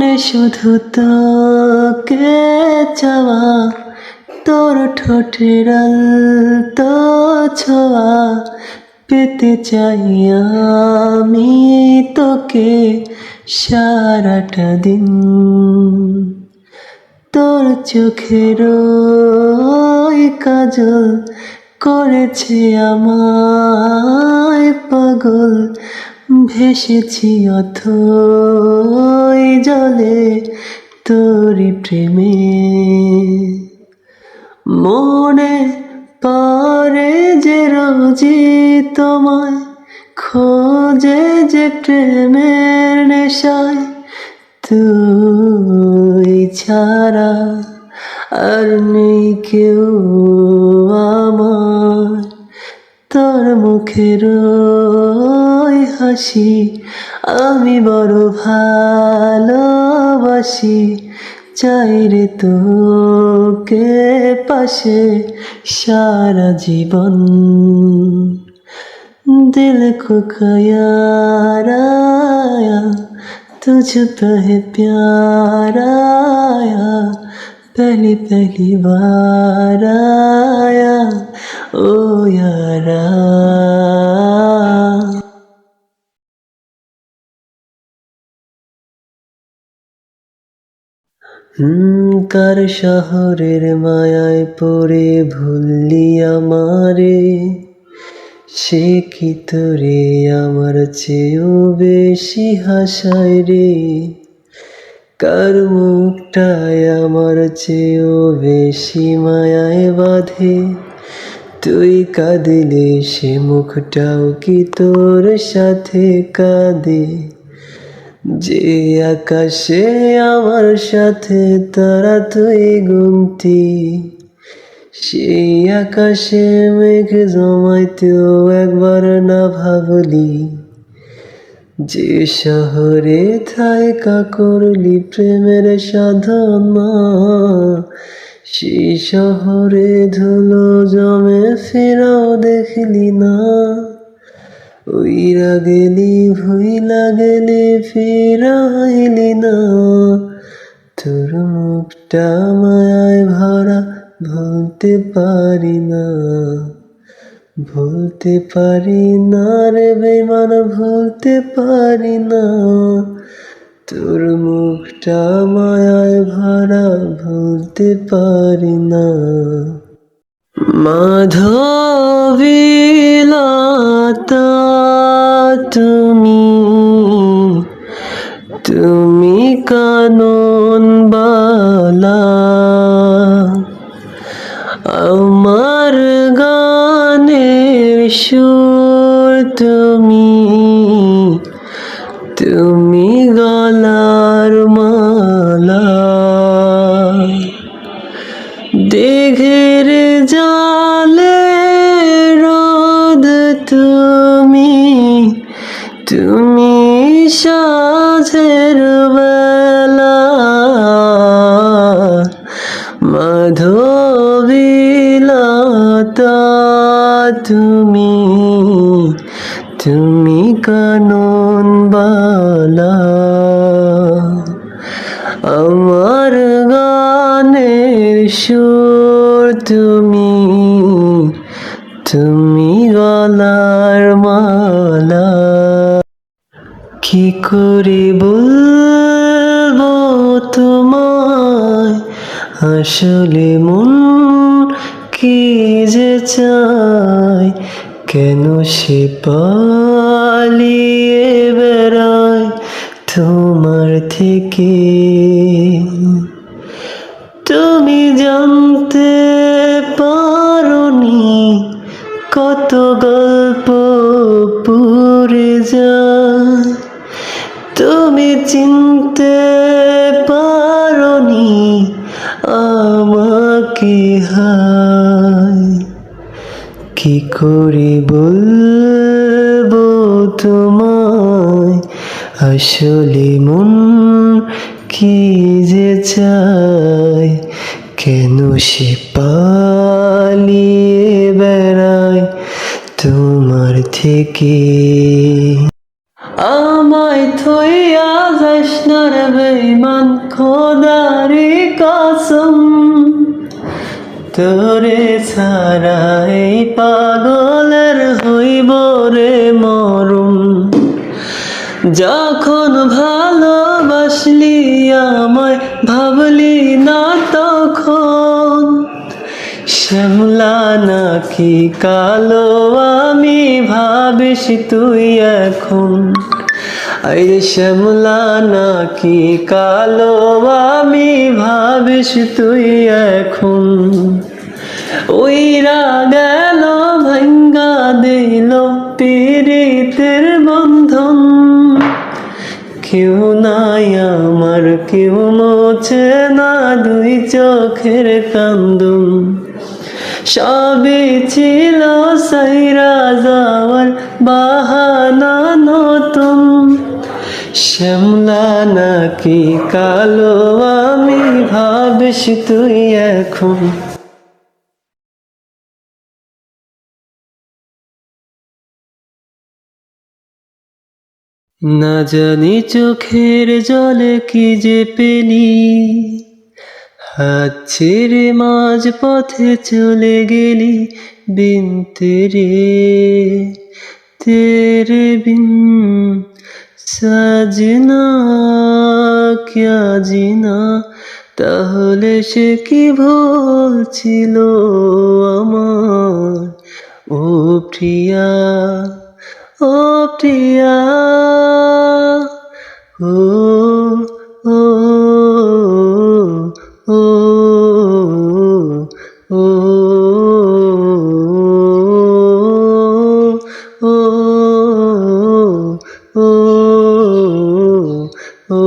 মনে শুধু তোকে চাওয়া, তোর ঠোঁটের আলতো ছোঁয়া পেতে চাই আমি তোকে সারাটা দিন। তোর চোখের ওই কাজল করেছে আমায় পাগল, ভেসেছি অথই জলে তোরি প্রেমে। মনে পড়ে যে রোজই তোমায়, খোঁজে যে প্রেমের নেশায়, তুই ছাড়া আর নেই কেউ আমার। তোর মুখের ওই হাসি আমি বড় ভালোবাসি, চাই রে তোকে পাশে সারা জীবন। दिल को यार आया, तुझ पे है प्यार आया, पहली पहली बार आया ओ यारा। কার শহরের মায়ায় পড়ে ভুললি আমারে, সে কি তোরে আমার চেয়েও বেশি হাসায় রে। কার মুখটায় আমার চেয়েও বেশি মায়ায় বাঁধে, তুই কাঁদিলে সে মুখটাও কি তোর সাথে কাঁদে। যে আকাশে আমার সাথে তারা তুই গুনতি, সেই আকাশে মেঘ জমাইতেও একবার না ভাবলি। যে শহরে থাইকা করলি প্রেমের সাধনা, সেই শহরে ধুলো জমে ফেরাও দেখলি না। উইরা গেলি ভুইলা গেলি ফিরাইলি না, তোর মুখটা মায়ায় ভরা ভুলতে পারি না। ভুলতে পারি না রে বেমান, ভুলতে পারি না। তোর মুখটা মায়ায় ভরা ভুলতে পারি না। মাধবীলতা তুমি, তুমি কানন বালা, আমার গানের সুর তুমি, তুমি গলার মালা। দিঘের জলে রোদ তুমি, তুমি সাঁঝের বেলা। মাধবীলতা তুমি, তুমি কানন বালা, আমার গানের সুর তুমি, তুমি গলার মালা। কি করে বলবো তোমায় আসলে মন কি যে চায়, কেন সে পালিয়ে বেড়ায় তোমার থেকে। তুমি জানতে পারোনি কত গল্প পুড়ে যায়, তুমি চিনতে পারোনি আমাকে হায়। কি করে বলবো তোমায় আসলে মন কি যে চায়, কেন সে পালিয়ে বেড়ায় তোমার থেকে। আমায় থইয়া যাস না দিলদার বেঈমান খোদারি কসম, তোরে ছাড়া এই পাগলের হইব রে মরম। যখন ভালোবাসলি আমায় ভাবলি না তখন, শ্যামলা নাকি কালো আমি ভাবিস তুই এখন। আরে শ্যামলা নাকি কালো আমি ভাবিস তুই এখন। ওইরা গেল ভাঙ্গা দিল পীড়িতের বন্ধন, কেউ নাই আমার কেউ মোছে না দুই চোখের কান্দন। সবই ছিল সাইরা যাওয়ার বাহানা নতুন, শ্যামলা নাকি কালো আমি ভাবিস তুই এখন। না জানি চোখের জলে কি যে পেলি, হাত ছেড়ে মাঝ পথে চলে গেলি বিন তেরে বিন সাজনা ক্যা জিনা। তাহলে সে কি ভুল ছিল আমার, ও প্রিয়া ও প্রিয়া, ও ও ও ও ও ও ও